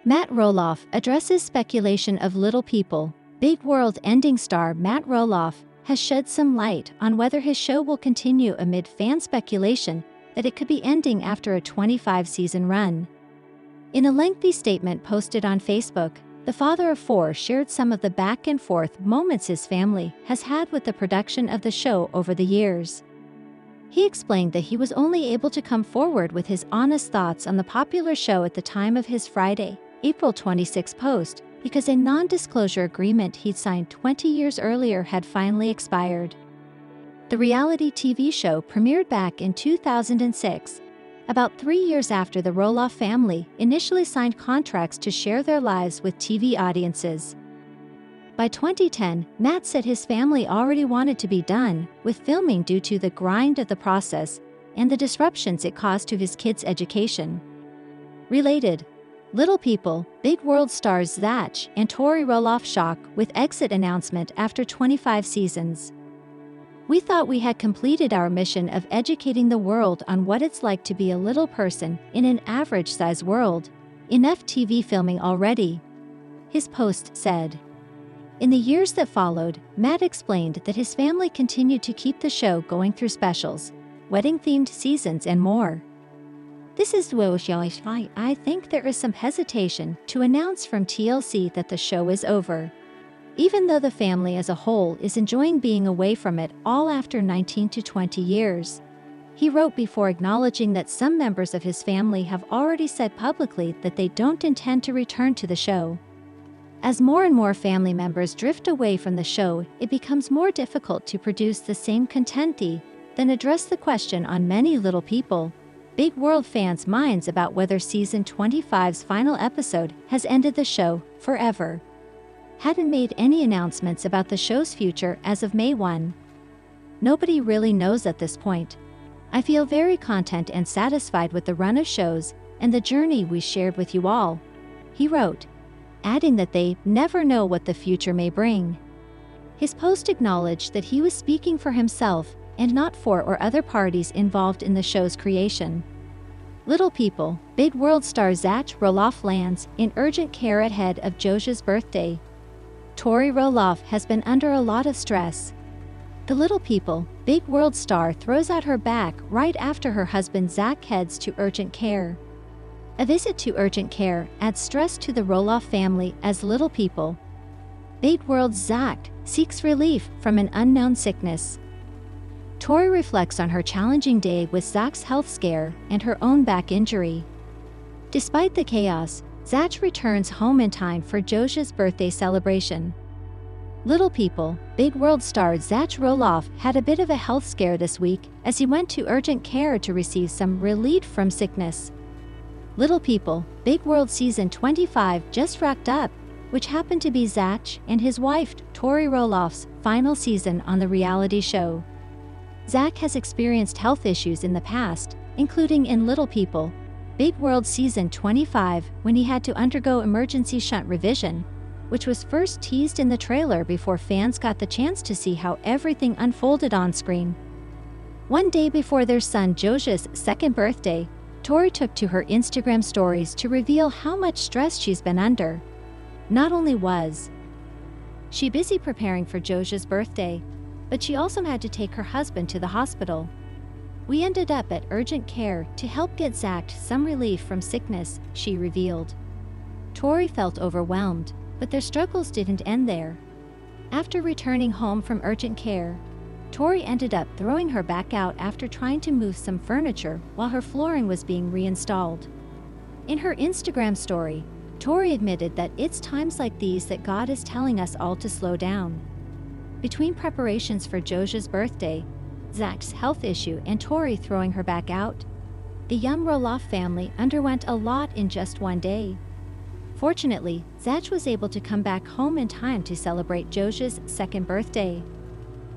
Matt Roloff addresses speculation of Little People. Big world-ending star Matt Roloff has shed some light on whether his show will continue amid fan speculation that it could be ending after a 25-season run. In a lengthy statement posted on Facebook, the father of four shared some of the back-and-forth moments his family has had with the production of the show over the years. He explained that he was only able to come forward with his honest thoughts on the popular show at the time of his Friday, April 26 post, because a non-disclosure agreement he'd signed 20 years earlier had finally expired. The reality TV show premiered back in 2006, about 3 years after the Roloff family initially signed contracts to share their lives with TV audiences. By 2010, Matt said his family already wanted to be done with filming due to the grind of the process and the disruptions it caused to his kids' education. Related, Little People, Big World stars Zach and Tori Roloff shock with exit announcement after 25 seasons. We thought we had completed our mission of educating the world on what it's like to be a little person in an average-size world. Enough TV filming already, his post said. In the years that followed, Matt explained that his family continued to keep the show going through specials, wedding-themed seasons and more. This is why I think there is some hesitation to announce from TLC that the show is over. Even though the family as a whole is enjoying being away from it all after 19 to 20 years. He wrote before acknowledging that some members of his family have already said publicly that they don't intend to return to the show. As more and more family members drift away from the show, it becomes more difficult to produce the same content than address the question on many Little People, Big World fans' minds about whether season 25's final episode has ended the show forever. Hadn't made any announcements about the show's future as of May 1. Nobody really knows at this point. I feel very content and satisfied with the run of shows and the journey we shared with you all, he wrote, adding that they never know what the future may bring. His post acknowledged that he was speaking for himself and not for or other parties involved in the show's creation. Little People, Big World star Zach Roloff lands in urgent care ahead of Joja's birthday. Tori Roloff has been under a lot of stress. The Little People, Big World star throws out her back right after her husband Zach heads to urgent care. A visit to urgent care adds stress to the Roloff family as Little People, Big World's Zach seeks relief from an unknown sickness. Tori reflects on her challenging day with Zach's health scare and her own back injury. Despite the chaos, Zach returns home in time for Joja's birthday celebration. Little People, Big World star Zach Roloff had a bit of a health scare this week as he went to urgent care to receive some relief from sickness. Little People, Big World season 25 just wrapped up, which happened to be Zach and his wife Tori Roloff's final season on the reality show. Zach has experienced health issues in the past, including in Little People, Big World season 25 when he had to undergo emergency shunt revision, which was first teased in the trailer before fans got the chance to see how everything unfolded on screen. One day before their son Joja's second birthday, Tori took to her Instagram stories to reveal how much stress she's been under. Not only was she busy preparing for Joja's birthday, but she also had to take her husband to the hospital. We ended up at urgent care to help get Zach some relief from sickness, she revealed. Tori felt overwhelmed, but their struggles didn't end there. After returning home from urgent care, Tori ended up throwing her back out after trying to move some furniture while her flooring was being reinstalled. In her Instagram story, Tori admitted that it's times like these that God is telling us all to slow down. Between preparations for Joja's birthday, Zach's health issue and Tori throwing her back out, the young Roloff family underwent a lot in just one day. Fortunately, Zach was able to come back home in time to celebrate Joja's second birthday.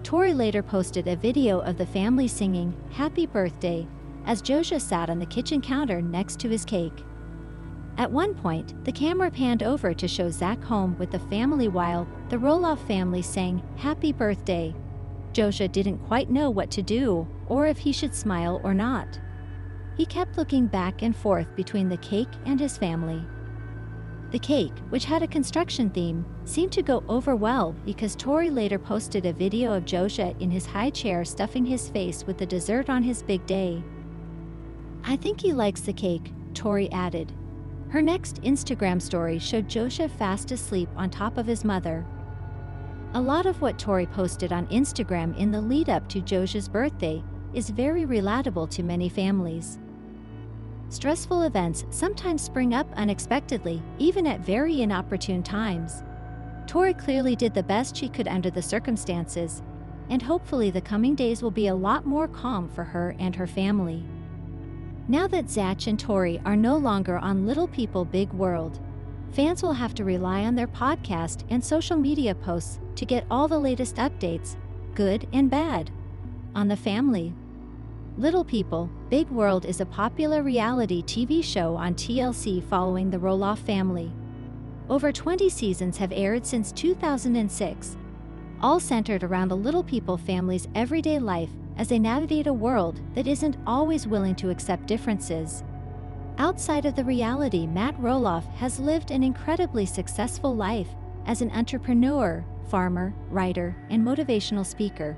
Tori later posted a video of the family singing "Happy Birthday" as Joja sat on the kitchen counter next to his cake. At one point, the camera panned over to show Zach home with the family while the Roloff family sang "Happy Birthday." Joja didn't quite know what to do or if he should smile or not. He kept looking back and forth between the cake and his family. The cake, which had a construction theme, seemed to go over well because Tori later posted a video of Joshua in his high chair stuffing his face with the dessert on his big day. "I think he likes the cake," Tori added. Her next Instagram story showed Joshua fast asleep on top of his mother. A lot of what Tori posted on Instagram in the lead-up to Joshua's birthday is very relatable to many families. Stressful events sometimes spring up unexpectedly, even at very inopportune times. Tori clearly did the best she could under the circumstances, and hopefully the coming days will be a lot more calm for her and her family. Now that Zach and Tori are no longer on Little People Big World, fans will have to rely on their podcast and social media posts to get all the latest updates, good and bad, on the family. Little People, Big World is a popular reality TV show on TLC following the Roloff family. Over 20 seasons have aired since 2006, all centered around the Little People family's everyday life as they navigate a world that isn't always willing to accept differences. Outside of the reality, Matt Roloff has lived an incredibly successful life as an entrepreneur, farmer, writer, and motivational speaker.